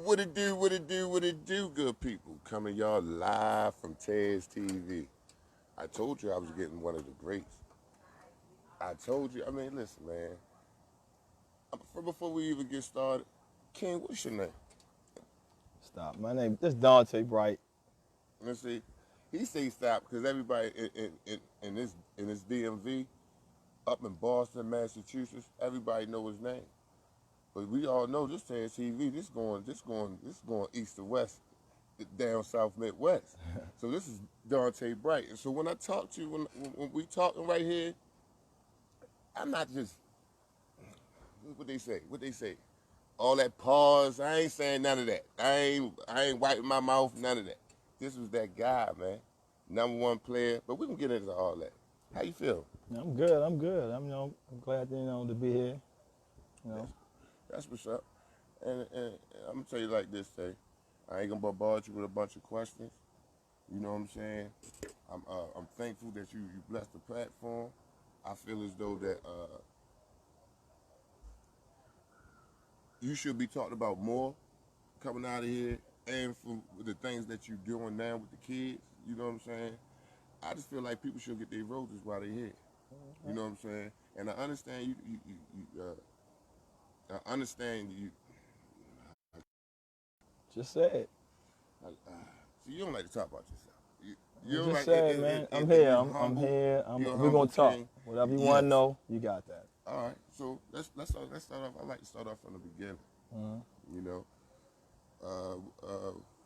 What it do, what it do, what it do, good people. Coming y'all live from Tez TV. I told you I was getting one of the greats. I told you, I mean, listen, man. Before we even get started, King, what's your name? Stop. My name is Dante Bright. Let's see. He say stop because everybody in this DMV, up in Boston, Massachusetts, everybody know his name. But we all know this Tez TV. This going east to west, down south Midwest. So this is Dante Bright. And so when I talk to you, when we talking right here, I'm not just what they say. What they say. All that pause. I ain't saying none of that. I ain't wiping my mouth. None of that. This was that guy, man. #1 player. But we can get into all that. How you feel? I'm good. I'm good. I'm glad to be here. That's what's up. And I'm gonna tell you like this, Tay. I ain't gonna bombard you with a bunch of questions. You know what I'm saying? I'm thankful that you blessed the platform. I feel as though that you should be talked about more coming out of here, and for the things that you're doing now with the kids. You know what I'm saying? I just feel like people should get their roses while they're here. You know what I'm saying? And I understand I understand you. Just say it. So you don't like to talk about yourself. You Just don't like say it, man. I'm here. I'm here. We're gonna talk. King. Whatever you want to know, you got that. All right. So let's start off. I like to start off from the beginning. You know,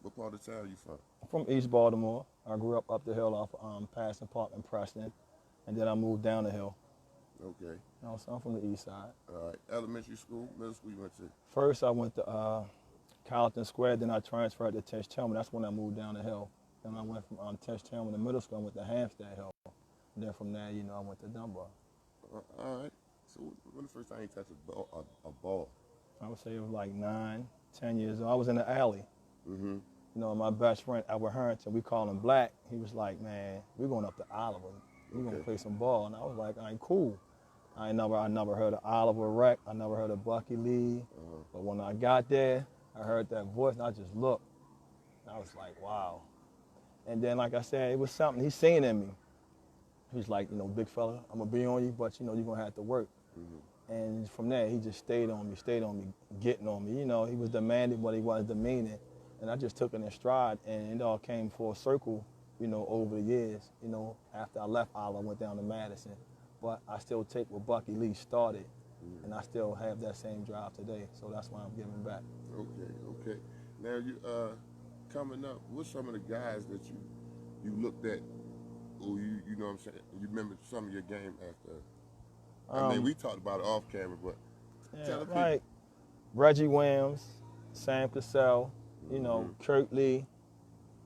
what part of town you from? I'm from East Baltimore. I grew up the hill off Patterson Park in Preston, and then I moved down the hill. Okay. So I'm from the east side. All right. Elementary school, middle school you went to? First, I went to Carlton Square. Then I transferred to Tesh Tillman. That's when I moved down the hill. Then I went from Tesh Tillman to middle school. I went to Hampstead Hill. And then from there, I went to Dunbar. All right. So when the first time you touched a ball? I would say it was like 9, 10 years old. I was in the alley. My best friend, Albert Harrington, we call him Black. He was like, man, we're going up to Oliver. We're going to play some ball. And I was like, I ain't cool. I never heard of Oliver Rec. I never heard of Bucky Lee. But when I got there, I heard that voice, and I just looked. And I was like, wow. And then, like I said, it was something he seen in me. He's like, big fella, I'm going to be on you, but, you're going to have to work. And from there, he just stayed on me, getting on me. He was demanding, but he wasn't demeaning. And I just took it in stride, and it all came full circle, over the years. After I left Oliver, I went down to Madison. But I still take what Bucky Lee started, and I still have that same drive today. So that's why I'm giving back. Okay. Now, you coming up, what's some of the guys that you looked at, or you know what I'm saying, you remember some of your game after? I mean, we talked about it off camera, but tell the people. Like Reggie Williams, Sam Cassell, Kurt Lee,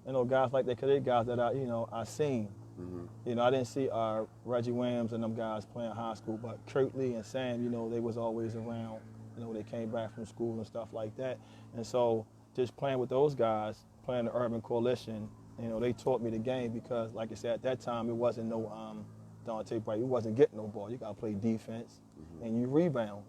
guys like that, because they're guys that I seen. I didn't see Reggie Williams and them guys playing high school, but Kurt Lee and Sam, they was always around. They came back from school and stuff like that. And so just playing with those guys, playing the Urban Coalition, they taught me the game because, like I said, at that time, it wasn't no Dante Bright. You wasn't getting no ball. You got to play defense, and you rebound.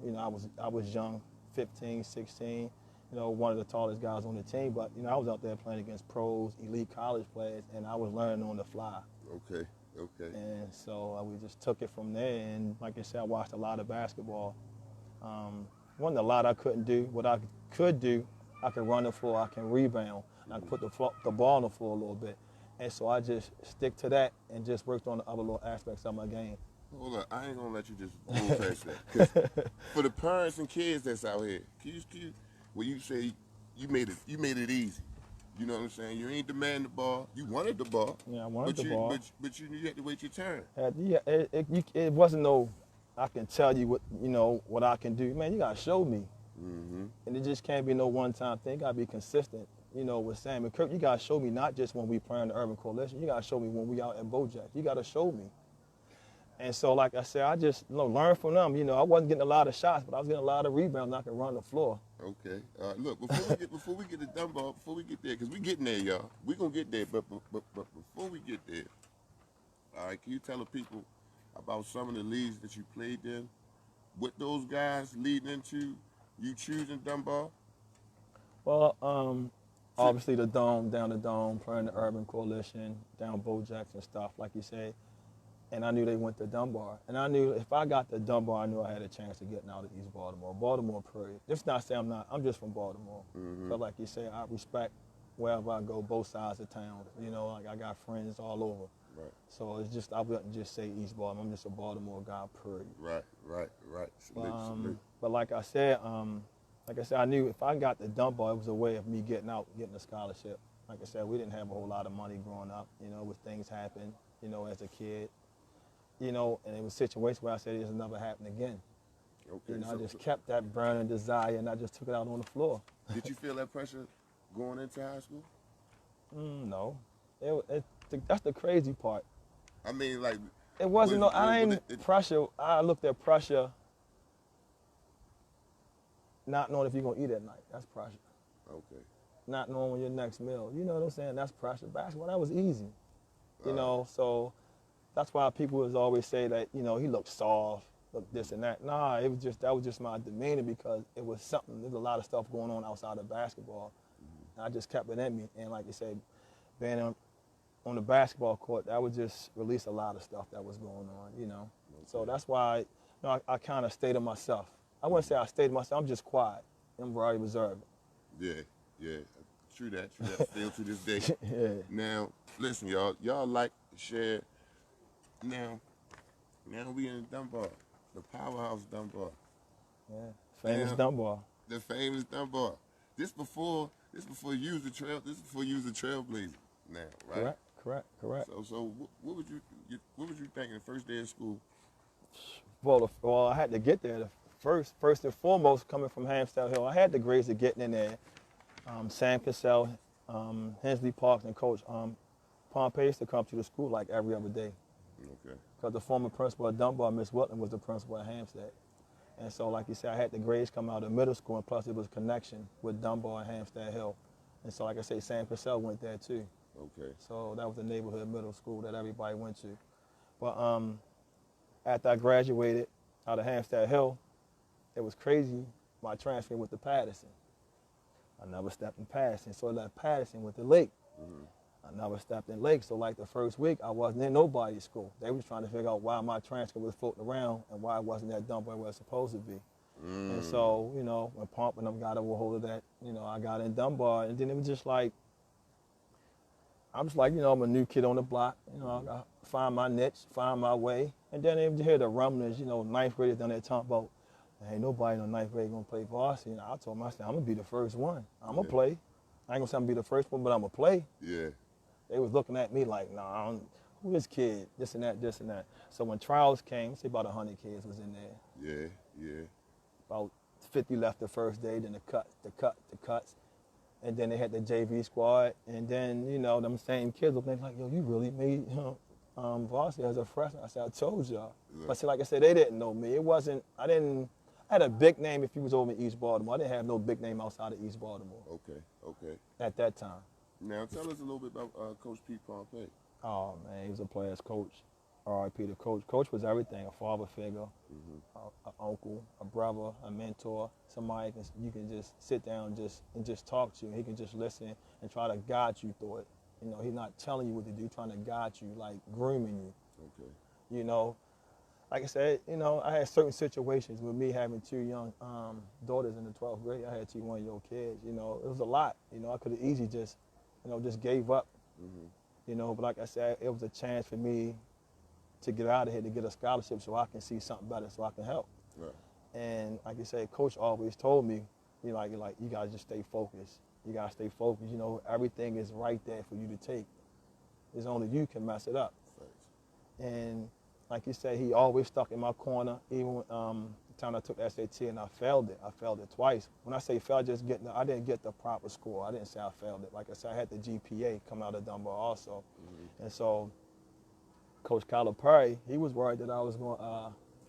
I was young, 15, 16, one of the tallest guys on the team, but, I was out there playing against pros, elite college players, and I was learning on the fly. Okay. And so we just took it from there, and like I said, I watched a lot of basketball. Wasn't a lot I couldn't do. What I could do, I could run the floor, I can rebound, and I could put the ball on the floor a little bit. And so I just stick to that and just worked on the other little aspects of my game. Hold up, I ain't gonna let you just move past that. 'Cause for the parents and kids that's out here, can you when you say you made it easy. You know what I'm saying? You ain't demanding the ball. You wanted the ball. Yeah, I wanted the ball. But you had to wait your turn. It wasn't no, I can tell you what I can do. Man, you gotta show me. And it just can't be no one-time thing. You gotta be consistent. With Sam and Kirk, you gotta show me not just when we playing the Urban Coalition. You gotta show me when we out at Bojack. You gotta show me. And so, like I said, I just learned from them. I wasn't getting a lot of shots, but I was getting a lot of rebounds. And I could run the floor. Okay. Look, before we get to Dunbar, before we get there, because we getting there, y'all. We gonna get there, but before we get there, all right, can you tell the people about some of the leagues that you played in? What those guys leading into you choosing Dunbar? Well, obviously the Dome, down the Dome, playing the Urban Coalition, down Bojacks and stuff, like you say. And I knew they went to Dunbar. And I knew if I got to Dunbar, I knew I had a chance of getting out of East Baltimore. Baltimore, period. Just not saying I'm just from Baltimore. But like you say, I respect wherever I go, both sides of town. You know, like I got friends all over. Right. So it's just, I wouldn't just say East Baltimore. I'm just a Baltimore guy, period. Right. Salute. But like I said, I knew if I got to Dunbar, it was a way of me getting out, getting a scholarship. Like I said, we didn't have a whole lot of money growing up. You know, with things happen, you know, as a kid. You know, and it was situations where I said, it'll never happen again. Okay. You know, I just kept that burning desire, and I just took it out on the floor. Did you feel that pressure going into high school? No. That's the crazy part. I mean, like... It wasn't pressure. I looked at pressure not knowing if you're going to eat at night. That's pressure. Okay. Not knowing when your next meal. You know what I'm saying? That's pressure. Basketball, that was easy. You know, so... That's why people was always say that, you know, he looked soft, looked this and that. Nah, that was just my demeanor because it was something, there's a lot of stuff going on outside of basketball. And I just kept it in me. And like you say, being on the basketball court, that would just release a lot of stuff that was going on, you know. Okay. So that's why, you know, I kind of stayed to myself. I wouldn't say I stayed to myself, I'm just quiet. I'm very reserved. Yeah. True that. Still to this day. Yeah. Now, listen, y'all like, share. Now we in Dunbar, the powerhouse Dunbar. Yeah, famous Dunbar. The famous Dunbar. This before you was a trailblazer. Now, right? Correct. So what would you think in the first day of school? Well, I had to get there. First and foremost, coming from Hampstead Hill, I had the grades of getting in there. Sam Cassell, Hensley Parks, and Coach Pompey used to come to the school like every other day. Okay. Because the former principal at Dunbar, Miss Whitland, was the principal at Hampstead. And so, like you said, I had the grades come out of middle school, and plus it was a connection with Dunbar and Hampstead Hill. And so, like I say, Sam Cassell went there too. Okay. So that was the neighborhood middle school that everybody went to. But after I graduated out of Hampstead Hill, it was crazy, my transfer went to Patterson. I never stepped in Patterson, so I left Patterson, went to Lake. I never stepped in Lake, so like the first week, I wasn't in nobody's school. They was trying to figure out why my transcript was floating around and why I wasn't at Dunbar where it was supposed to be. And so, you know, when Pomp and them got a hold of that, you know, I got in Dunbar, and then it was just like, I was like, you know, I'm a new kid on the block. You know, I got to find my niche, find my way. And then they hear the rumblings, you know, ninth graders down there talking about, ain't nobody in the ninth grade gonna play varsity. And I told myself, I'm gonna be the first one. I'm gonna play. I ain't gonna say I'm gonna be the first one, but I'm gonna play. Yeah. They was looking at me like, nah, who this kid? This and that. So when trials came, say about 100 kids was in there. Yeah. About 50 left the first day, then the cuts. And then they had the JV squad. And then, you know, them same kids looked like, yo, you really made varsity as a freshman. I said, I told y'all. Yeah. But see, like I said, they didn't know me. It wasn't, I had a big name if you was over in East Baltimore. I didn't have no big name outside of East Baltimore. Okay. At that time. Now tell us a little bit about Coach Pete Pompey. Oh, man, he was a player's coach. R.I.P. the coach. Coach was everything, a father figure, an uncle, a brother, a mentor, somebody you can just sit down and just talk to. He can just listen and try to guide you through it. You know, he's not telling you what to do, trying to guide you, like grooming you. Okay. You know, like I said, you know, I had certain situations with me having two young daughters in the 12th grade. I had two one-year-old kids. You know, it was a lot. You know, I could have easily just gave up. You know, but like I said, it was a chance for me to get out of here, to get a scholarship so I can see something better, so I can help. Right. And like I said, Coach always told me, you gotta just stay focused. You gotta stay focused. You know, everything is right there for you to take. It's only you can mess it up. Right. And like you said, he always stuck in my corner. Even the time I took SAT and I failed it. I failed it twice. When I say failed, I didn't get the proper score. I didn't say I failed it. Like I said, I had the GPA come out of Dunbar also. And so Coach Calipari, he was worried that I was going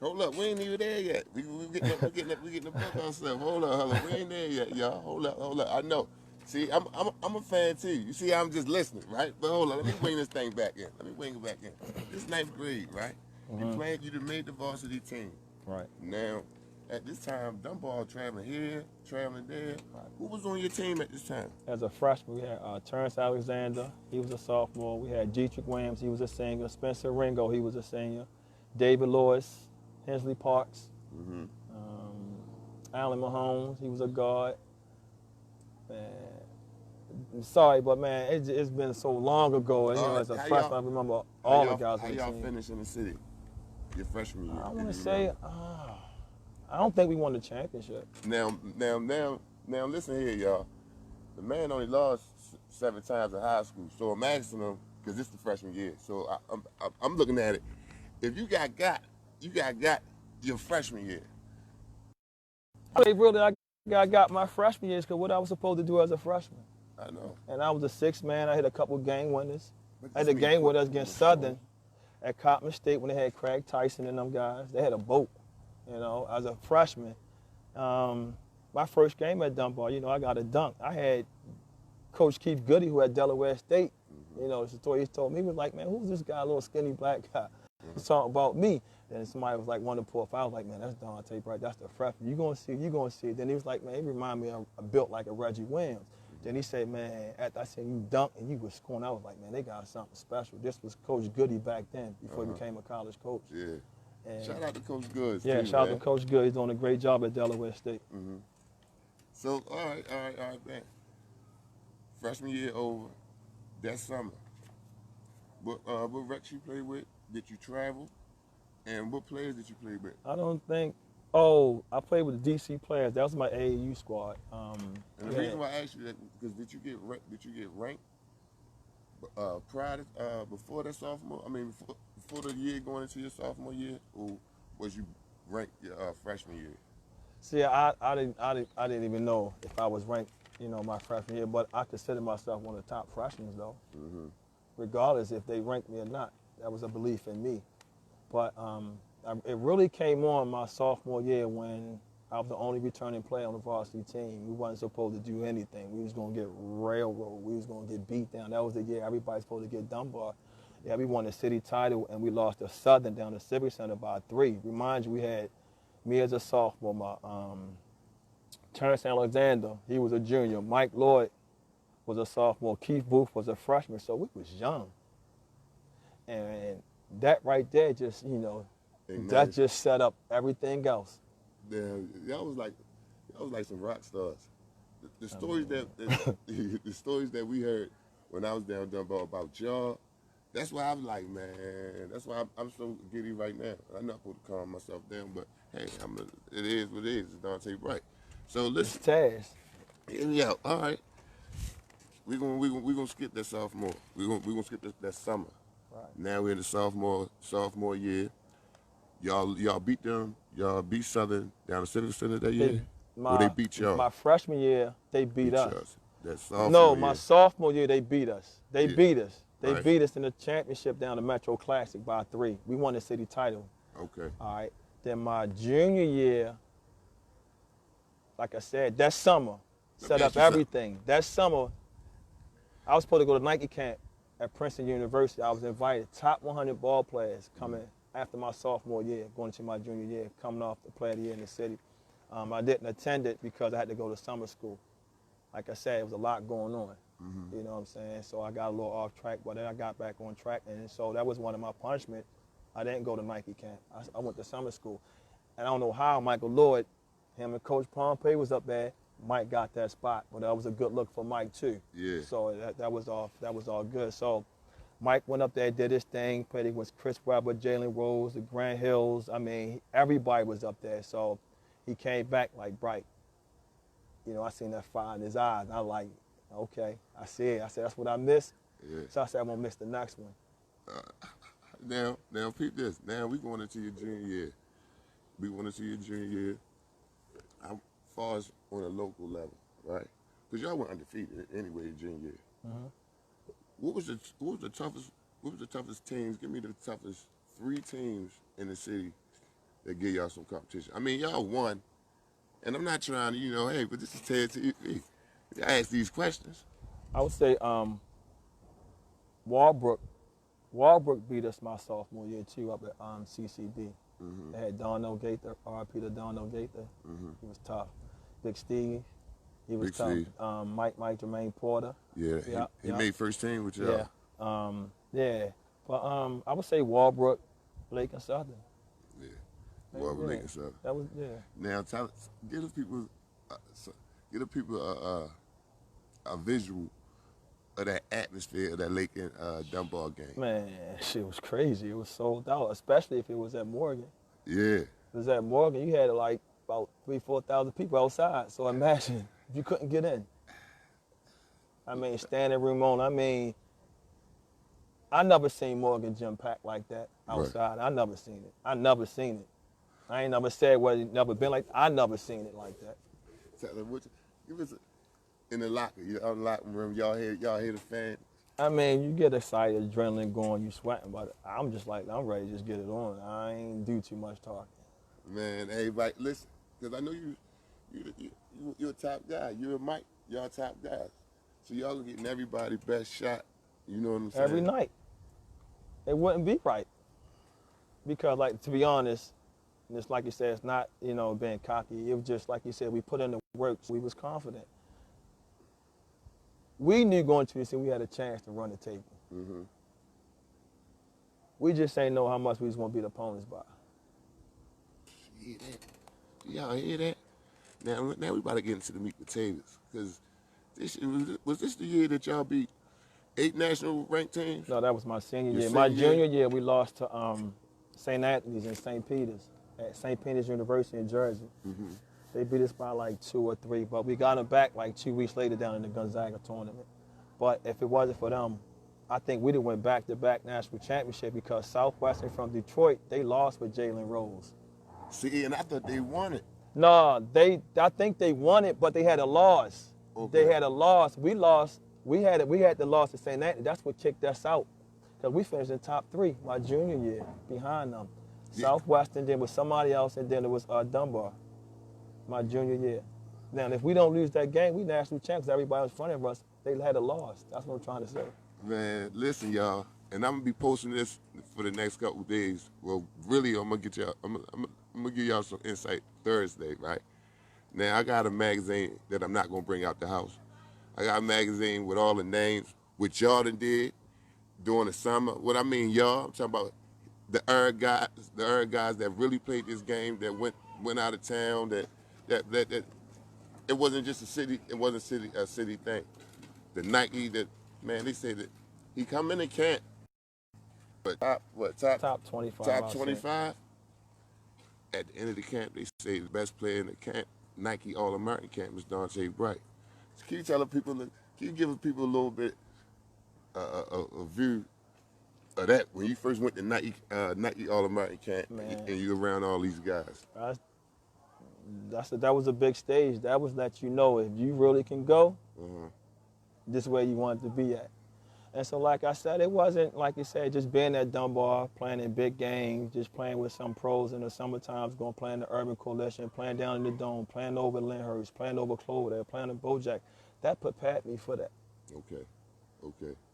Hold up, we ain't even there yet. We getting the book ourselves. Hold up. We ain't there yet, y'all. Hold up. I know. See, I'm a fan too. You see, I'm just listening, right? But hold on, let me bring this thing back in. This ninth grade, right? You done made the varsity team. Right. Now, at this time, Dunbar traveling here, traveling there. Right. Who was on your team at this time? As a freshman, we had Terrence Alexander. He was a sophomore. We had Dietrich Williams. He was a senior. Spencer Ringo. He was a senior. David Lewis, Hensley Parks, Alan Mahomes. He was a guard. Man, sorry, but man, it's been so long ago. And, you know, as a freshman, I remember all the guys on the team. How y'all finished in the city your freshman year? I want to say, I don't think we won the championship. Now, listen here, y'all. The man only lost 7 times in high school, so I'm asking him because this is the freshman year. So I'm looking at it. If you got your freshman year. I got my freshman year because what I was supposed to do as a freshman. I know. And I was a 6th man. I hit a couple game winners. I had a game winner against Southern at Coppin State when they had Craig Tyson and them guys. They had a boat, you know, as a freshman. My first game at Dunbar, you know, I got a dunk. I had Coach Keith Goody, who at Delaware State, you know, the story he told me, he was like, man, who's this guy, a little skinny black guy? He's talking about me. Then somebody was like, one to pull up. I was like, man, that's Dante, right? That's the freshman. You're going to see it. Then he was like, man, he remind me of built like a Reggie Williams. Then he said, man, after I said you dunked and you was scoring, I was like, man, they got something special. This was Coach Goody back then before he became a college coach. Yeah. And shout out to Coach Goods. Yeah, too, shout man. out to Coach Good. He's doing a great job at Delaware State. So, all right, man. Freshman year over. That summer. What recs you play with? Did you travel? And what players did you play with? I don't think. I played with the DC players. That was my AAU squad. And the reason why I asked you that because did you get ranked prior to, before that sophomore? I mean, before the year going into your sophomore year, or was you ranked your freshman year? See, I didn't even know if I was ranked, you know, my freshman year. But I consider myself one of the top freshmen, though. Regardless if they ranked me or not, that was a belief in me. But it really came on my sophomore year when I was the only returning player on the varsity team. We wasn't supposed to do anything. We was going to get railroaded. We was going to get beat down. That was the year everybody's supposed to get Dunbar. Yeah, we won the city title, and we lost to Southern down the Civic Center by 3. Remind you, we had me as a sophomore, my Terrence Alexander, he was a junior. Mike Lloyd was a sophomore. Keith Booth was a freshman, so we was young. And that right there just, you know, that just set up everything else. Yeah, that was like some rock stars. The stories the stories that we heard when I was down Dunbar about y'all, that's why I'm like, man, that's why I'm so giddy right now. I'm not supposed to calm myself down, but hey, it is what it is. It's Dante Bright. So listen. It's Taz. Yeah, all right. We gonna skip that sophomore. We gonna skip that summer. Right. Now we're in the sophomore year. Y'all beat them. Y'all beat Southern down the Civic Center that year. Or they beat y'all? My freshman year, they beat us. That sophomore No, year. my sophomore year, they beat us. They beat us. They Right. beat us in the championship down the Metro Classic by 3. We won the city title. Okay. All right. Then my junior year, like I said, that summer set up everything. That summer, I was supposed to go to Nike camp at Princeton University. I was invited, top 100 ball players coming after my sophomore year, going into my junior year, coming off the player of the year in the city. I didn't attend it because I had to go to summer school. Like I said, it was a lot going on. You know what I'm saying? So I got a little off track, but then I got back on track. And so that was one of my punishments. I didn't go to Nike camp. I went to summer school. And I don't know how Michael Lloyd, him and Coach Pompey was up there. Mike got that spot, but that was a good look for Mike too. Yeah. So that was all good. So Mike went up there, did his thing, played against Chris Webber, Jalen Rose, the Grant Hills. I mean, everybody was up there. So he came back like bright. You know, I seen that fire in his eyes. And I was like, okay, I see it. I said, that's what I missed. Yeah. So I said, I'm gonna miss the next one. Now, peep this. Now we going into your junior year. We going into your junior year. How far as on a local level, right? Because y'all were undefeated anyway in junior year. What was the toughest teams? Give me the toughest 3 teams in the city that give y'all some competition. I mean, y'all won, and I'm not trying to, you know, hey, but this is TED TV. I ask these questions. I would say Walbrook beat us my sophomore year too up at CCB. They had Darnell Gaither, R.P. to Darnell Gaither. He was tough. Big Steve, he was Big tough. Steve. Mike Jermaine Porter. Yeah, he made first team with y'all. Yeah. Yeah. But I would say Walbrook, Lake and Southern. Yeah. Walbrook, Lake and Southern. That was, yeah. Now, give the people a visual of that atmosphere of that Lake and Dunbar game. Man, shit was crazy. It was sold out, especially if it was at Morgan. Yeah. It was at Morgan. You had like about 3,000-4,000 people outside. So imagine if you couldn't get in. I mean, standing room on. I mean, I never seen Morgan gym packed like that outside. Right. I never seen it. I ain't never said whether it never been like that. I never seen it like that. Give us in the locker, locker room, y'all hear the fan. I mean, you get excited, adrenaline going, you sweating, but I'm just like, I'm ready to just get it on. I ain't do too much talking. Man, everybody, listen, because I know you're a top guy. You and Mike, y'all top guys. So y'all are getting everybody's best shot. You know what I'm saying? Every night. It wouldn't be right. Because, like, to be honest, just like you said, it's not, being cocky. It was just, like you said, we put in the work. So we was confident. We knew going to this, we had a chance to run the table. We just ain't know how much we was going to beat opponents by. You hear that? Y'all hear that? Now we about to get into the meat potatoes. Because was this the year that y'all beat 8 national ranked teams? No, that was my senior year. Senior my junior year, we lost to St. Anthony's and St. Peter's at St. Peter's University in Jersey. They beat us by like 2 or 3, but we got them back like 2 weeks later down in the Gonzaga tournament. But if it wasn't for them, I think we'd have went back-to-back national championship because Southwestern from Detroit, they lost with Jalen Rose. See, and I thought they won it. No, I think they won it, but they had a loss. Okay. They had a loss. We lost. We had the loss to St. Anthony. That's what kicked us out because we finished in top 3 my junior year behind them. Yeah. Southwestern, then with somebody else, and then it was Dunbar. My junior year. Now, if we don't lose that game, we national champions. Everybody was in front of us. They had a loss. That's what I'm trying to say. Man, listen, y'all, and I'm gonna be posting this for the next couple of days. Well, really, I'm gonna give y'all some insight Thursday, right? Now, I got a magazine that I'm not gonna bring out the house. I got a magazine with all the names, what y'all done did during the summer. What I mean, y'all, I'm talking about the earned guys that really played this game, that went out of town, that it wasn't just a city thing. The Nike that, man, they say that he come in and camp, but top 25. Top 25. At the end of the camp, they say the best player in the camp, Nike All-American camp, is Dante Bright. So can you give people a little bit a view of that when you first went to Nike All-American camp and you around all these guys? That was a big stage. That was let you know if you really can go, this is where you wanted to be at. And so, like I said, it wasn't, like you said, just being at Dunbar, playing in big games, just playing with some pros in the summertime, going playing the Urban Coalition, playing down in the Dome, playing over Lyndhurst, playing over Cloverdale, playing in Bojack. That prepared me for that. Okay.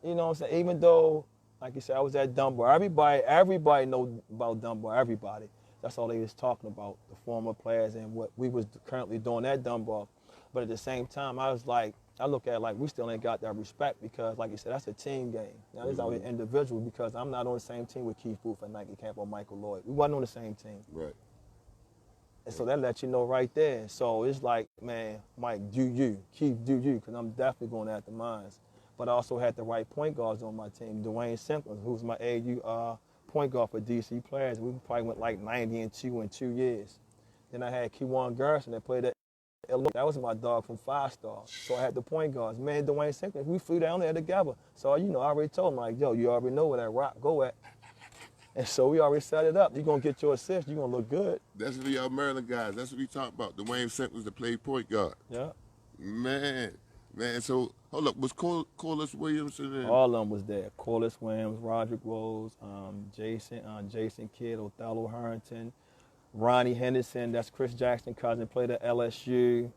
You know what I'm saying? Even though, like you said, I was at Dunbar. Everybody know about Dunbar, everybody. That's all they was talking about, the former players and what we was currently doing at Dunbar. But at the same time, I look at it like we still ain't got that respect because, like you said, that's a team game. Now, this is our individual because I'm not on the same team with Keith Booth at Nike Camp or Michael Lloyd. We wasn't on the same team. Right. And so that lets you know right there. So it's like, man, Mike, do you. Keith, do you, because I'm definitely going after mine. But I also had the right point guards on my team. Dwayne Simpson, who's my AU point guard for DC players. We probably went like 90-2 in 2 years. Then I had Kewan Garrison that played at that was my dog from 5-star. So I had the point guards. Man, Dwayne Simpson, we flew down there together. So, I already told him, like, yo, you already know where that rock go at. And so we already set it up. You're going to get your assist. You're going to look good. That's what y'all Maryland guys. That's what we talk about. Dwayne Simpson that played point guard. Yeah. Man. So, hold up. Was Corliss Williams in there? All of them was there. Corliss Williams, Roderick Rose, Jason Kidd, Othello Harrington, Ronnie Henderson, that's Chris Jackson's cousin, played at LSU.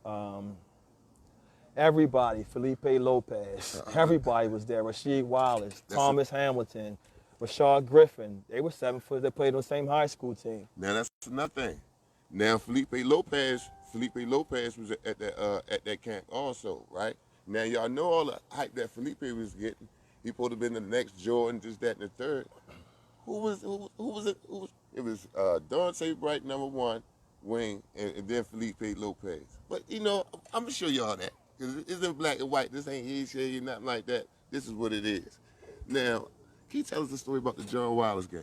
Everybody, Felipe Lopez, everybody was there. Rasheed Wallace, Thomas Hamilton, Rashard Griffin, they were 7 foot. They played on the same high school team. Now that's another thing. Now Felipe Lopez was at that camp also, right? Now y'all know all the hype that Felipe was getting. He supposed to been the next Jordan, just that and the third. Who was it? It was Dante Bright, #1 wing, and then Felipe Lopez. But you know, I'm gonna show y'all that because it's in black and white. This ain't easy, nothing like that. This is what it is. Now, can you tell us the story about the John Wallace game?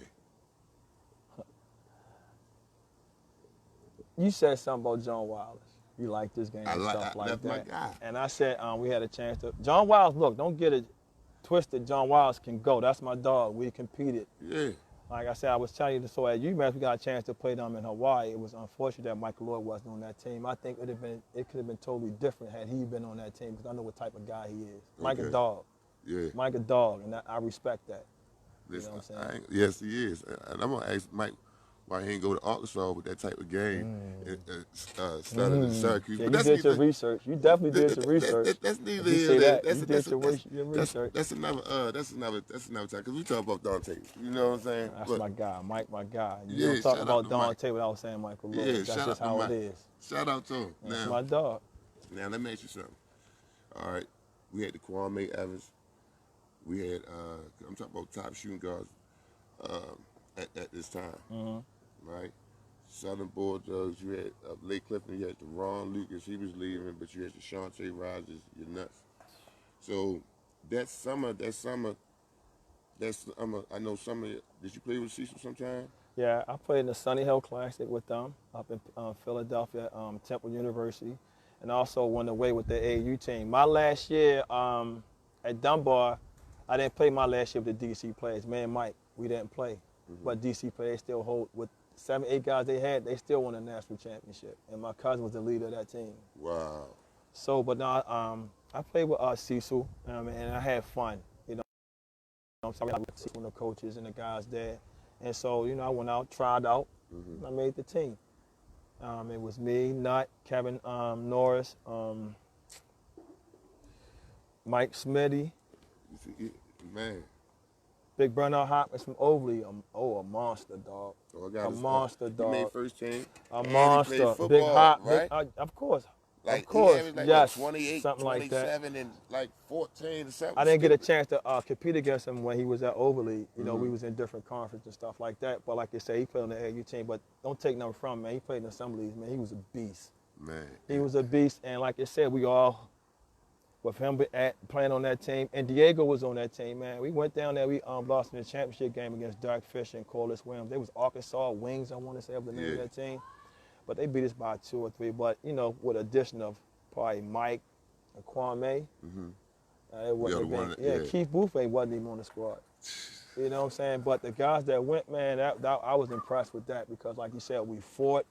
You said something about John Wallace. You like this game and stuff like that's that. my guy. And I said we had a chance to. John Wallace, look, don't get it twisted. John Wallace can go. That's my dog. We competed. Yeah. Like I said, I was telling you, so at UMass, we got a chance to play them in Hawaii. It was unfortunate that Michael Lloyd wasn't on that team. I think it could have been totally different had he been on that team because I know what type of guy he is. Mike a dog. Yeah. Mike a dog, and I respect that. Listen, you know what I'm saying? Yes, he is. And I'm going to ask Mike why he ain't go to Arkansas with that type of game instead of Syracuse. Yeah, but you did your research. You definitely did your research. That's neither here nor there. You did your research. That's another time because we talk about Dante. You know what I'm saying? That's my guy, Mike, my guy. You Yeah, don't talk shout about out to Dante without saying Michael Lloyd. Yeah, That's shout just out to how Mike. it is. Shout out to him. That's Now, my dog. Now let me ask you something. All right, we had the Kwame Evans. We had I'm talking about top shooting guards at this time, right? Southern Bulldogs. You had Lake Clifton. You had the Ron Lucas. He was leaving, but you had the Shante Rogers. You're nuts. So that summer. I know some of you. Did you play with Cecil sometime? Yeah, I played in the Sunny Hill Classic with them up in Philadelphia, Temple University, and also won away with the AAU team. My last year at Dunbar, I didn't play my last year with the DC players. Me and Mike, we didn't play. But DC players still hold, with 7, 8 guys they had, they still won a national championship. And my cousin was the leader of that team. Wow. So, but now I played with Cecil, and I had fun. You know, I'm sorry, I with Cecil and the coaches and the guys there. And so, you know, I went out, tried out, and I made the team. It was me, Nutt, Kevin Norris, Mike Smitty. Man. Big Bernard Hopkins from Overly, a monster, dog. A monster, dog. He made first team. A monster. Big Hop, right? Of course. Like, of course, like yes. 28, something like that. 27, and like 14 or something. I didn't get a chance to compete against him when he was at Overly. You know, we was in different conferences and stuff like that. But like you say, he played on the AAU team. But don't take nothing from him, man. He played in some leagues, man. He was a beast. Man. He was a beast. And like I said, we all, with him playing on that team, and Diego was on that team, man. We went down there, we lost in the championship game against Derek Fisher and Corliss Williams. They was Arkansas Wings, I want to say, of the name of that team. But they beat us by 2 or 3. But, you know, with addition of probably Mike and Kwame. It wasn't Keith Buffet wasn't even on the squad. You know what I'm saying? But the guys that went, man, I was impressed with that because, like you said, we fought,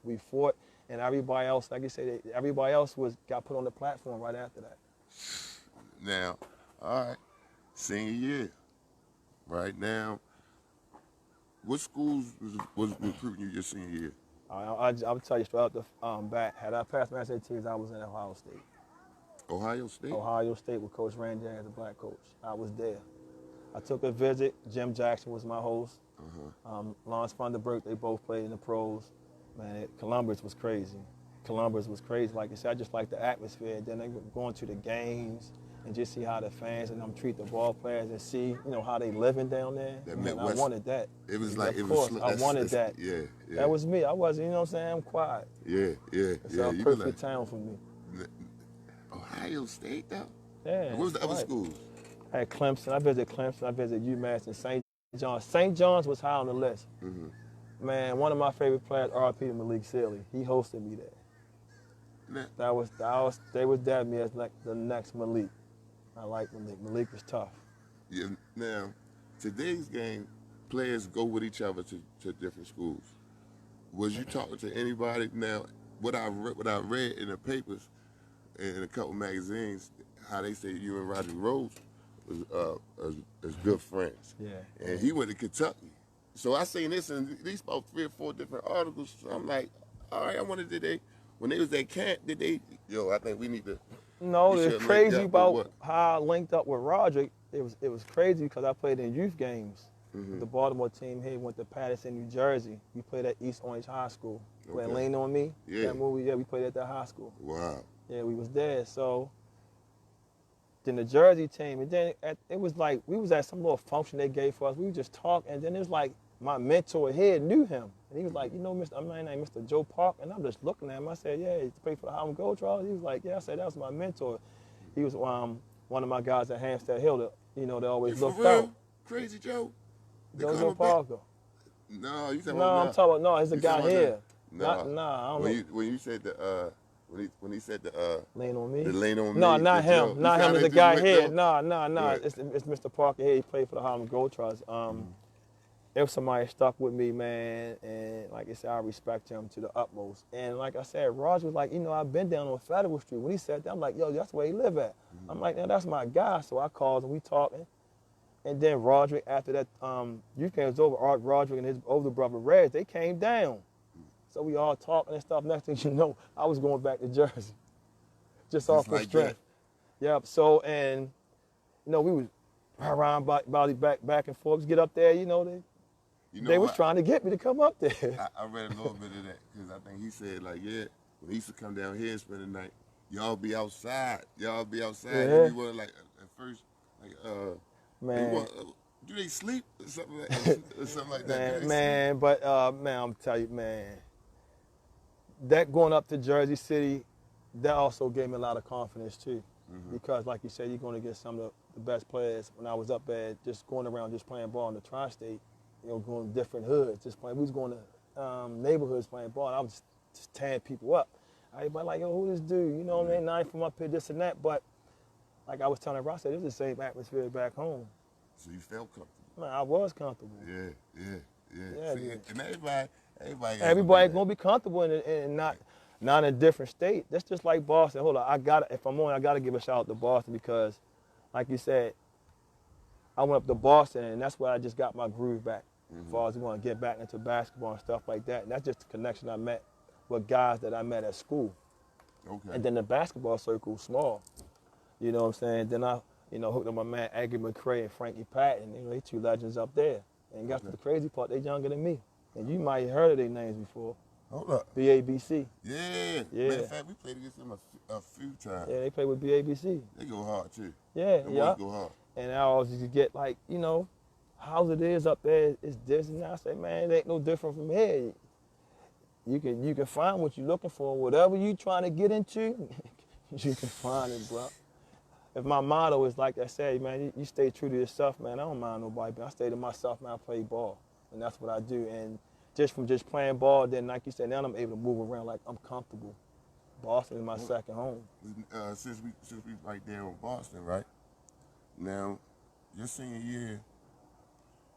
and everybody else, like you said, everybody else got put on the platform right after that. Now, all right, senior year. Right now, what schools was recruiting you your senior year? I'll tell you straight up the bat. Had I passed my SATs, I was in Ohio State. Ohio State? Ohio State with Coach Randy as a black coach. I was there. I took a visit. Jim Jackson was my host. Lawrence Vanderberg, they both played in the pros. Man, Columbus was crazy. Like I said, I just like the atmosphere. And then they were going to the games and just see how the fans and them treat the ball players and see, you know, how they living down there. I wanted that. It was like, I wanted that. Yeah. That was me. I wasn't, you know what I'm saying? I'm quiet. It's a perfect town for me. Ohio State, though? Yeah. What was the other schools? I had Clemson. I visited UMass and St. John's. St. John's was high on the list. Man, one of my favorite players, R.P. Malik Sealy, he hosted me there. They was dabbing me as like the next Malik. I like Malik. Malik was tough. Yeah. Now, today's game, players go with each other to different schools. Was you talking to anybody? Now, what I read in the papers and in a couple magazines, how they say you and Roger Rhodes was good friends. Yeah. And he went to Kentucky. So I seen this in these about 3 or 4 different articles. So I'm like, all right, I wondered, when they was at camp, I think we need to. No, it's crazy about how I linked up with Roger. It was crazy because I played in youth games The Baltimore team here went to Patterson, New Jersey. We played at East Orange High School. Okay. When Lean On Me, Yeah. that movie, yeah, we played at that high school. Wow. Yeah, we was there. So then the Jersey team, and then it was like we was at some little function they gave for us. We would just talk, and then it was like my mentor here knew him, and he was like, you know, my name Mr. Joe Park, and I'm just looking at him. I said, yeah, you play for the Harlem Globetrotters. He was like, yeah. I said, that was my mentor. He was one of my guys at Hampstead Hill that they always looked out. Crazy Joe. Joe Parker. No, you talking No, about I'm talking about, no, he's a you guy talking here. about Nah, I don't know. when you said the when he said the Lean On Me? the Lean On Me. No, not him. Joe, Not him. There's a guy here. Though? No. Right. It's Mr. Parker here. He played for the Harlem Globetrotters. If somebody stuck with me, man, and like I said, I respect him to the utmost. And like I said, Roger was like, I've been down on Federal Street. When he said that, I'm like, yo, that's where he live at. I'm like, that's my guy. So I called and we talking. And then Roderick, after that youth camp was over, Roderick and his older brother, Reg, they came down. So we all talking and stuff. Next thing you know, I was going back to Jersey. Just off the strength. Yep. So, and, we was around back and forth, get up there, they was trying to get me to come up there. I read a little bit of that because I think he said, like, yeah, when he used to come down here and spend the night, y'all be outside. Yeah. Yeah. And we were like, at first, like, man. Do they sleep or something like that? Man, I'm telling you, man, that going up to Jersey City, that also gave me a lot of confidence too. Because like you said, you're going to get some of the best players. When I was up at just going around just playing ball in the tri-state, going to different hoods, just playing. We was going to neighborhoods playing ball, and I was just tearing people up. Everybody like, yo, who this dude? You know what I mean? Not from up here, this and that. But like I was telling Ross, it was the same atmosphere back home. So you felt comfortable? Man, I was comfortable. Yeah. See, and everybody gonna be comfortable and not in a different state. That's just like Boston. Hold on, if I'm on, I gotta give a shout out to Boston because, like you said, I went up to Boston and that's where I just got my groove back. As far as want to get back into basketball and stuff like that. And that's just the connection I met with guys that I met at school. Okay. And then the basketball circle was small. You know what I'm saying? Then I, hooked up my man Aggie McCray and Frankie Patton. They two legends up there. And guess what the crazy part? They younger than me. And you might have heard of their names before. Hold up. BABC. Yeah. Matter of fact, we played against them a few times. Yeah, they play with BABC. They go hard too. Yeah, They yeah. go hard. And I always used to get like, how's it is up there, it's this and that. I say, man, it ain't no different from here. You can find what you're looking for. Whatever you trying to get into, you can find it, bro. If my motto is like I said, man, you stay true to yourself, man. I don't mind nobody, but I stay to myself, man. I play ball, and that's what I do. And just from just playing ball, then like you said, now I'm able to move around like I'm comfortable. Boston is my second home. Since we right there in Boston, right? Now, your senior year,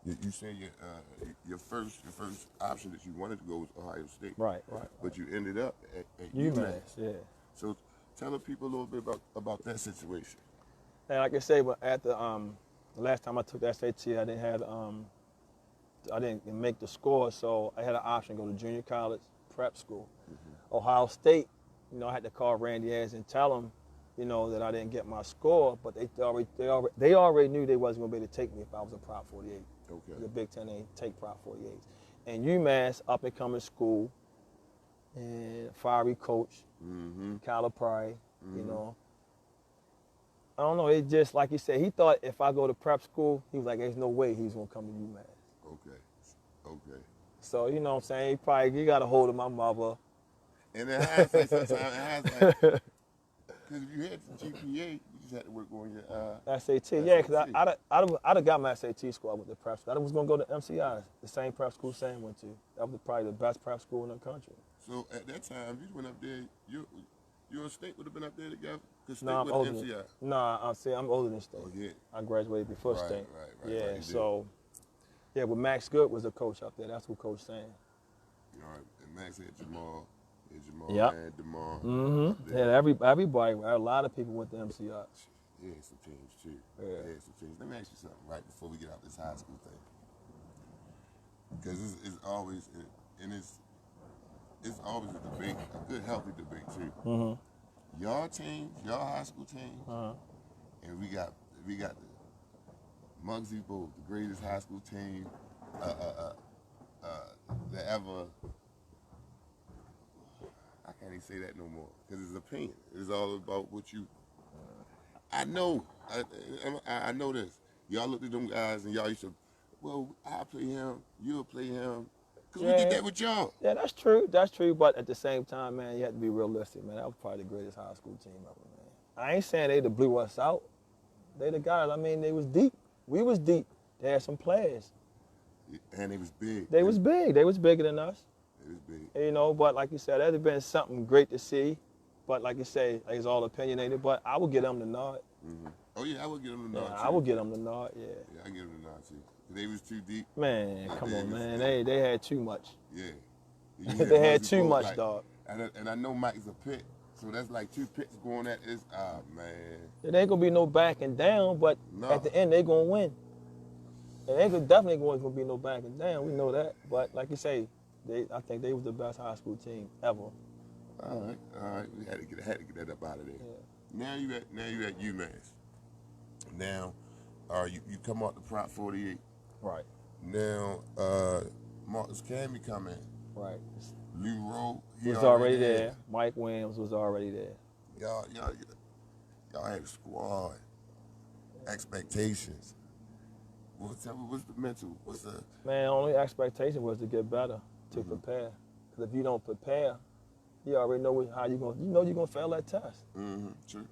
you said your first option that you wanted to go was Ohio State. Right. But you ended up at UMass, yeah. So tell the people a little bit about that situation. And like I say, at the last time I took the SAT, I didn't make the score, so I had an option to go to junior college, prep school. Ohio State, I had to call Randy Ayers and tell him, that I didn't get my score, but they already knew they wasn't gonna be able to take me if I was a Prop 48. Okay. The Big Ten ain't take Prop 48s. And UMass, up and coming school, and fiery coach, Calipari, I don't know, it just, like he said, he thought if I go to prep school, he was like, there's no way he's gonna come to UMass. Okay. So, you know what I'm saying, he got a hold of my mother. And it has like sometimes, because if you had the GPA, you just had to work on your SAT. Yeah, because I'd have got my SAT score with the prep school. I was going to go to MCI, the same prep school Sam went to. That was probably the best prep school in the country. So at that time, you went up there, your state would have been up there together? Because state No, I'm went older. to MCI. No, I'm older than state. Oh, yeah. I graduated before Right, state. right, Yeah, you so, yeah, but Max Good was the coach up there. That's who Coach Sam. All right, and Max had Jamal. Yep. And DeMar. Yeah, everybody, a lot of people went to MCI. Yeah, some teams too. Yeah. Some teams. Let me ask you something right before we get out this high school thing, because it's always it's always a debate, a good healthy debate too. Y'all teams, y'all high school teams, and we got the Muggsy Bogues, the greatest high school team that ever. I can't even say that no more because it's opinion. It's all about what you. I know. I know this. Y'all looked at them guys and y'all used to, well, I'll play him, you'll play him. Because we did that with y'all. Yeah, that's true. That's true. But at the same time, man, you have to be realistic, man. That was probably the greatest high school team ever, man. I ain't saying they blew us out. They the guys. I mean, they was deep. We was deep. They had some players. And they was big. They was big. They was bigger than us. They was big. You know, but like you said, that'd have been something great to see. But like you say, it's all opinionated. But I would get them the nod. Mm-hmm. Oh yeah, I would get them the nod. Yeah, too. I would get them the nod. Yeah. Yeah, I get them the nod too. They was too deep. Man, come on, man. They had too much. Yeah. They had too much, like, dog. And I know Mike's a pit, so that's like two pits going at this. Ah, man. It ain't gonna be no backing down, but at the end they gonna win. It ain't definitely gonna be no backing down. We know that. But like you say, I think they was the best high school team ever. All right. We had to get that up out of there. Yeah. Now you at UMass. Now, you come out the Prop 48. Right. Now, Marcus Camby come in. Right. Lou Rowe, he was already there. Mike Williams was already there. Y'all had a squad. Expectations. What's the mental? Man, only expectation was to get better, to prepare. Because if you don't prepare, you already know how you're gonna fail that test. Mm-hmm. True.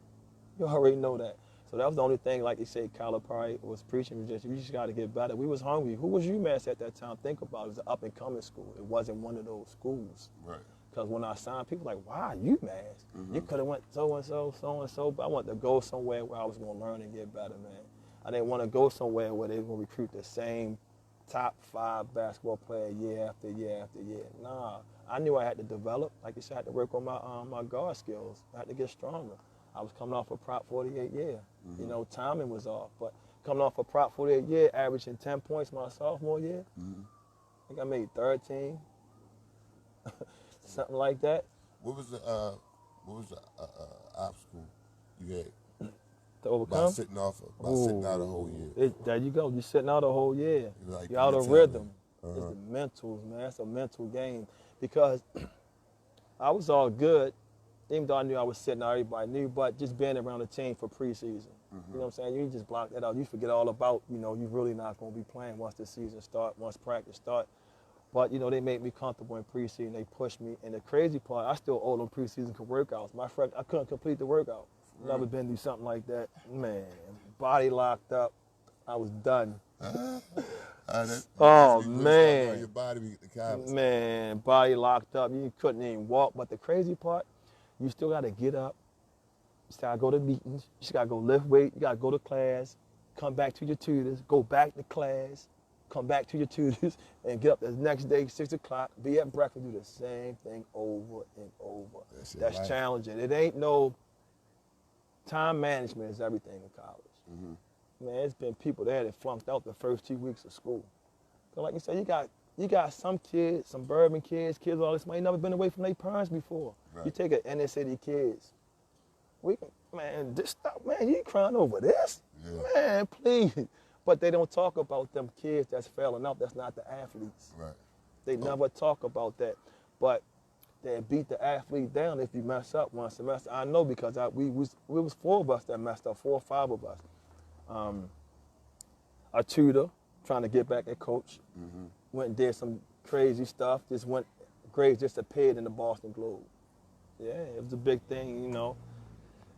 You already know that. So that was the only thing, like you said, Kyler probably was preaching. We just got to get better. We was hungry. Who was UMass at that time? Think about it. It was an up-and-coming school. It wasn't one of those schools. Right. Because when I signed, people were like, wow, UMass. You could have went so-and-so, so-and-so. But I wanted to go somewhere where I was going to learn and get better, man. I didn't want to go somewhere where they were going to recruit the same top 5 basketball player year after year after year. Nah, I knew I had to develop. Like you said, I had to work on my guard skills. I had to get stronger. I was coming off a Prop 48 year. You know, timing was off. But coming off a Prop 48 year, averaging 10 points my sophomore year, I think I made 13, something like that. What was the obstacle you had to overcome? by sitting out a whole year? There you go. You're sitting out a whole year. Like You're out of rhythm. It's the mentals, man. It's a mental game. Because I was all good. Even though I knew I was sitting out, everybody knew, but just being around the team for preseason. You know what I'm saying? You just block that out. You forget all about, you're really not going to be playing once the season starts, once practice starts. But, they made me comfortable in preseason. They pushed me. And the crazy part, I still owe them preseason workouts. My friend, I couldn't complete the workout. Never been through something like that. Man, body locked up. I was done. Oh, man. Your body man, body locked up. You couldn't even walk. But the crazy part, you still got to get up. You still got to go to meetings. You still got to go lift weight. You got to go to class, come back to your tutors, go back to class, come back to your tutors, and get up the next day, 6 o'clock, be at breakfast, do the same thing over and over. That's challenging. It ain't no time management is everything in college. Man, it's been people there that flunked out the first 2 weeks of school. So like you said, you got some kids, some suburban kids all this money, never been away from their parents before. Right. You take an inner city kids. This stuff, man, you crying over this? Yeah. Man, please. But they don't talk about them kids that's failing out, that's not the athletes. Right. They never talk about that. But they beat the athlete down if you mess up one semester. I know because we was 4 of us that messed up, 4 or 5 of us. A tutor trying to get back at coach. Went and did some crazy stuff. Grades just appeared in the Boston Globe. Yeah, it was a big thing,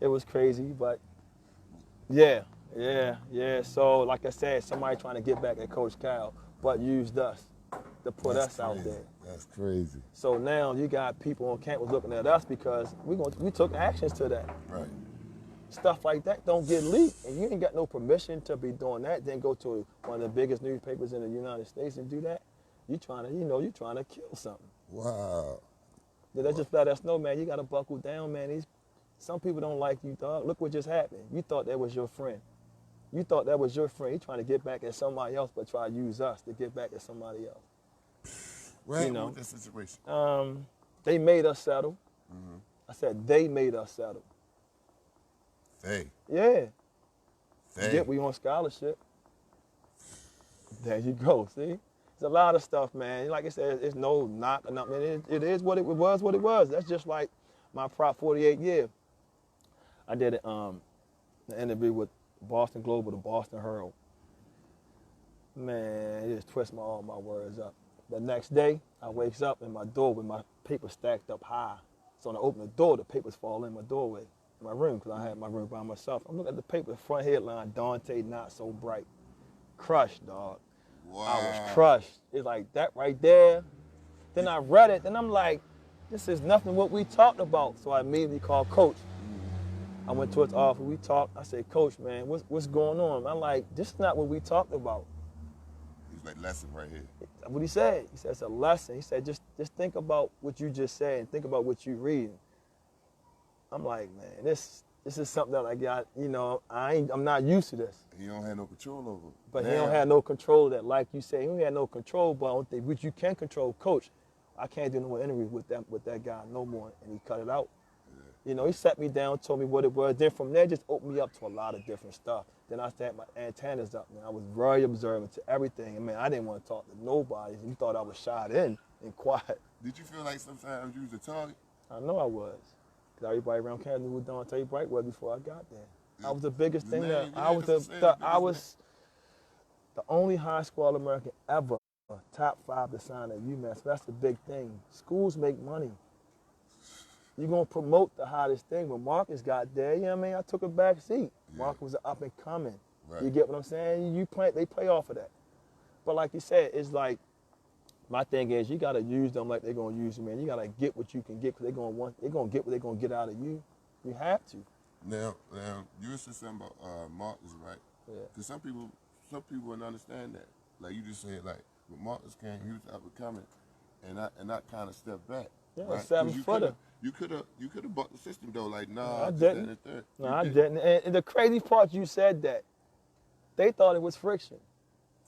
It was crazy, but yeah. So like I said, somebody trying to get back at Coach Cal, but used us to put us out there. That's crazy. So now you got people on campus looking at us because we took actions to that. Right. Stuff like that don't get leaked, and you ain't got no permission to be doing that. Then go to one of the biggest newspapers in the United States and do that. You trying to kill something. Wow. Then they just let us know, man. You got to buckle down, man. Some people don't like you, dog. Look what just happened. You thought that was your friend. You trying to get back at somebody else, but try to use us to get back at somebody else. What happened with this situation? They made us settle. I said they made us settle. They? Yeah. They? Yeah, we on scholarship. There you go. See, it's a lot of stuff, man. Like I said, it's no knock or nothing. It is what it was. What it was. That's just like my Prop 48 year. I did an interview with Boston Globe, the Boston Herald. Man, it just twists all my words up. The next day, I wakes up in my door with my paper stacked up high. So when I open the door, the papers fall in my doorway, my room, because I had my room by myself. I'm looking at the paper, the front headline, Dante not so bright. Crushed, dog. Wow. I was crushed. It's like that right there. Then I read it, and I'm like, this is nothing what we talked about. So I immediately called Coach. I went to his office, we talked. I said, Coach, man, what's going on? I'm like, this is not what we talked about. He's like, lesson right here. What he said, it's a lesson. He said, just think about what you just said and think about what you reading. I'm like, man, this is something that I got, I'm not used to this. He don't have no control over it. But he don't have no control of that, like you say. He don't have no control, but I don't think which you can control. Coach, I can't do no more interviews with that guy no more. And he cut it out. Yeah. He sat me down, told me what it was. Then from there, just opened me up to a lot of different stuff. Then I had my antennas up, man. I was very observant to everything. And, man, I didn't want to talk to nobody. You thought I was shot in and quiet. Did you feel like sometimes you was a target? I know I was. Because everybody around Canada knew who Dante Bright was before I got there. I was the biggest thing that I was the only high school All-American ever, top 5 to sign at UMass. That's the big thing. Schools make money. You're going to promote the hottest thing. When Marcus got there, I took a back seat. Yeah. Marcus was up and coming. Right. You get what I'm saying? They play off of that. But like you said, it's like, my thing is you got to use them like they're going to use you, man. You got to get what you can get because they're going to get what they're going to get out of you. You have to. Now you were saying something about Marcus, right? Yeah. Because some people wouldn't understand that. Like you just said, like when Marcus came, he was up and coming, and I kind of stepped back. Yeah, right? 7-footer. You could have bucked the system though. Like nah, I didn't. No, I didn't. And the crazy part, you said that they thought it was friction.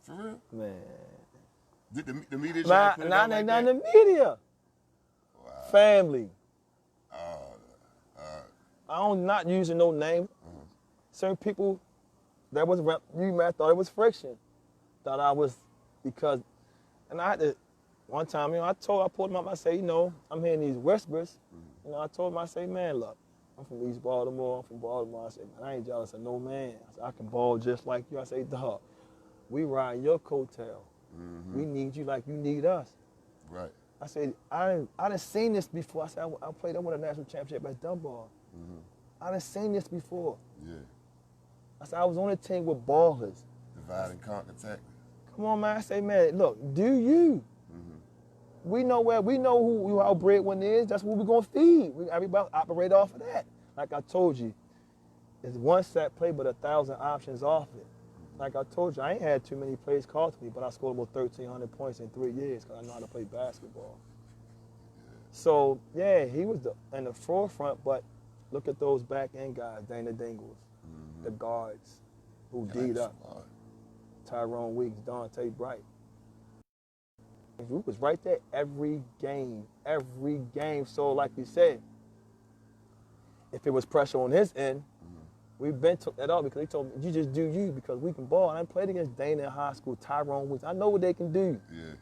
For real, man. Did the media try to put it out like that? The media. Wow. Family. I'm not using no name. Certain people that was UMass thought it was friction. Thought I was because, and I had to. One time, I pulled him up. I say, I'm hearing these whispers. I told him, I say, man, look, I'm from East Baltimore. I'm from Baltimore. I said, man, I ain't jealous of no man. I said, I can ball just like you. I say, dog, we ride your coattail. Mm-hmm. We need you like you need us. Right. I said, I done seen this before. I said, I played. I won a national championship at Dunbar. Mm-hmm. I done seen this before. Yeah. I said, I was on a team with ballers. Divide and conquer tactics. Come on, man. I say, man, look, do you? We know who our breadwinner is. That's what we're gonna feed. Everybody operate off of that. Like I told you, it's one set play, but 1,000 options off it. Like I told you, I ain't had too many plays called to me, but I scored about 1,300 points in 3 years because I know how to play basketball. So yeah, he was in the forefront. But look at those back end guys, Dana Dingles, the guards who D'd up, Tyrone Weeks, Dante Bright. We was right there every game. So like you said, if it was pressure on his end, we've been took that off because they told me, you just do you because we can ball. And I played against Dana in high school, Tyrone Weeks. I know what they can do. Yeah.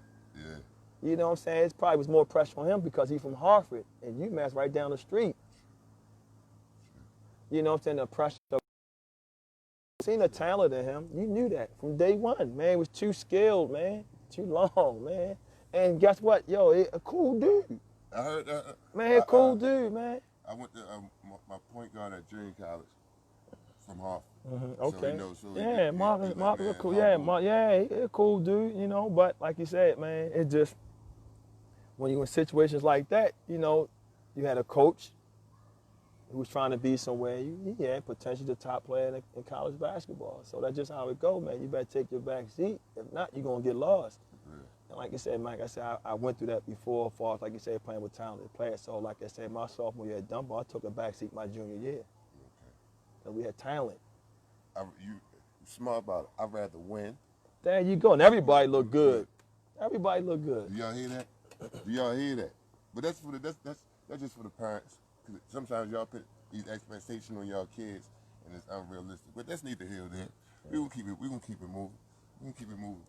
You know what I'm saying? It probably was more pressure on him because he's from Hartford and UMass right down the street. You know what I'm saying? The pressure. Seen the talent in him. You knew that from day one, man. He was too skilled, man. Too long, man. And guess what? Yo, a cool dude. I heard that. Man, a cool dude, man. I went to my point guard at junior college from Hartford. Mm-hmm. Okay. So Marcus is cool. Yeah, he a cool dude, But like you said, man, it just, when you're in situations like that, you had a coach who was trying to be somewhere. He had potential to top player in college basketball. So that's just how it go, man. You better take your back seat. If not, you're going to get lost. And like I said, Mike, I went through that before, as far as, like you said, playing with talented players. So like I said, my sophomore year at Dunbar, I took a back seat my junior year. Okay. And we had talent. You smart about it. I'd rather win. There you go. And everybody look good. Everybody look good. Do y'all hear that? But that's just for the parents. Because sometimes y'all put these expectations on y'all kids, and it's unrealistic. But that's neither here nor there. We're gonna keep it moving.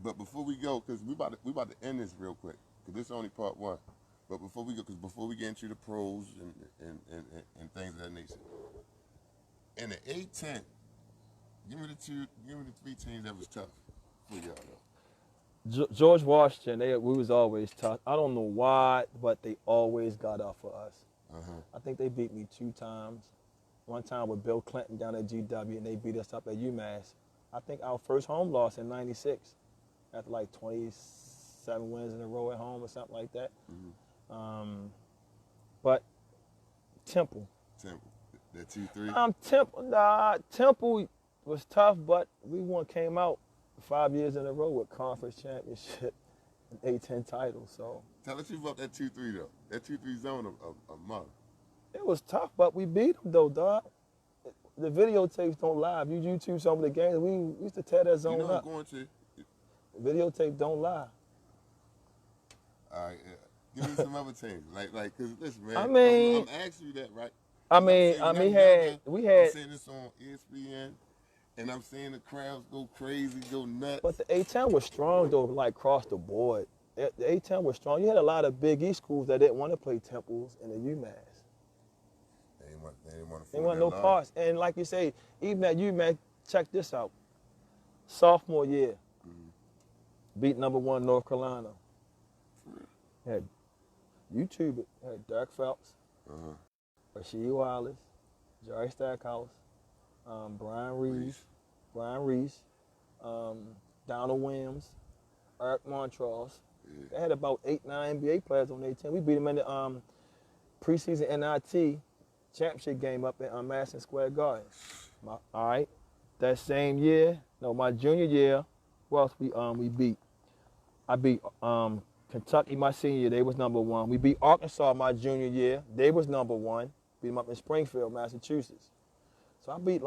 But before we go, because we about to end this real quick, because this is only part one. But before we go, because before we get into the pros and things of that nature, in the A10, give me the three teams that was tough for y'all though. George Washington, we was always tough. I don't know why, but they always got up for us. I think they beat me 2 times. One time with Bill Clinton down at GW, and they beat us up at UMass. I think our first home loss in '96, after like 27 wins in a row at home or something like that. But Temple. That 2-3. Temple was tough, but we came out 5 years in a row with conference championship and A10 titles. So tell the truth about that 2-3 though. That 2-3 zone of mother. It was tough, but we beat them though, dog. The videotapes don't lie. If you YouTube some of the games, we used to tear that zone up. I'm going to. Videotape don't lie. All right, give me some other teams, like, cause listen, man. I mean, I'm asking you that, right? we had. I'm saying this on ESPN, and I'm seeing the crowds go crazy, go nuts. But the A10 was strong though, like across the board. The A10 was strong. You had a lot of Big East schools that didn't want to play Temples in the UMass. They want no parts. And like you say, even at UMass, check this out. Sophomore year, beat #1 North Carolina. Had YouTube it. Had Dirk Phelps, Rasheed Wallace, Jerry Stackhouse, Brian Reese, Donald Williams, Eric Montross. They had about 8-9 NBA players on their team. We beat them in the preseason NIT championship game up at Madison Square Garden. All right. That same year, my junior year, who else we beat? I beat Kentucky my senior year. They was #1. We beat Arkansas my junior year. They was #1. Beat them up in Springfield, Massachusetts. So I beat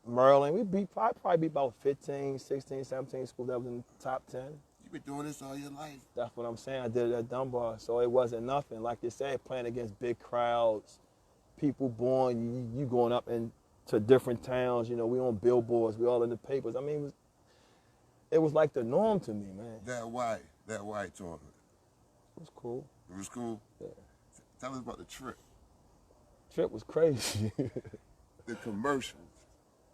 Maryland. We probably beat about 15, 16, 17 schools that was in the top 10. You've been doing this all your life. That's what I'm saying. I did it at Dunbar, so it wasn't nothing. Like you said, playing against big crowds, people born, you going up into different towns. We on billboards, we all in the papers. I mean, it was like the norm to me, man. That white tournament. It was cool. It was cool? Yeah. Tell us about the trip. Trip was crazy. The commercials.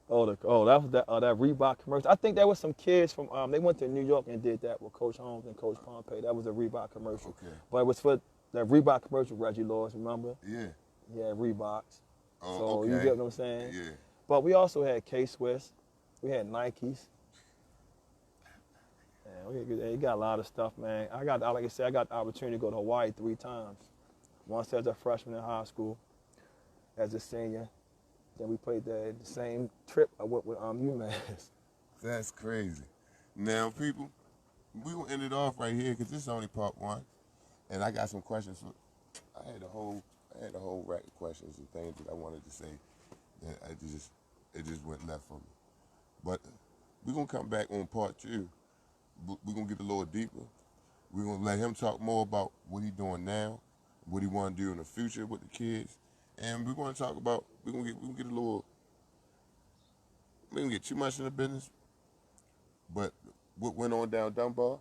That was that Reebok commercial. I think there was some kids from, they went to New York and did that with Coach Holmes and Coach Pompey. That was a Reebok commercial. Okay. But it was for that Reebok commercial, Reggie Lewis, remember? Yeah. He had Reeboks. Oh, so okay. You get what I'm saying? Yeah. But we also had K-Swiss. We had Nikes. Man, we got a lot of stuff, man. Like I said, I got the opportunity to go to Hawaii 3 times. Once as a freshman in high school, as a senior. Then we played the same trip I went with UMass. That's crazy. Now, people, we will end it off right here because this is only part 1, and I got some questions. I had a whole rack of questions and things that I wanted to say that it just went left from me. But we're gonna come back on part 2. We're gonna get a little deeper. We're gonna let him talk more about what he's doing now, what he want to do in the future with the kids. And we're going to talk about, we're going to get a little, we don't get too much in the business, but what went on down Dunbar?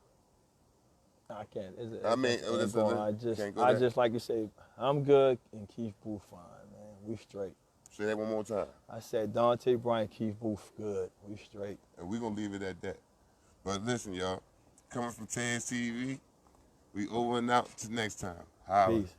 I can't. I just like you say, I'm good and Keith Booth fine, man. We straight. Say that one more time. I said Dante, Bryant, Keith Booth, good. We straight. And we're going to leave it at that. But listen, y'all, coming from Taz TV, we over and out till next time. Holla. Peace.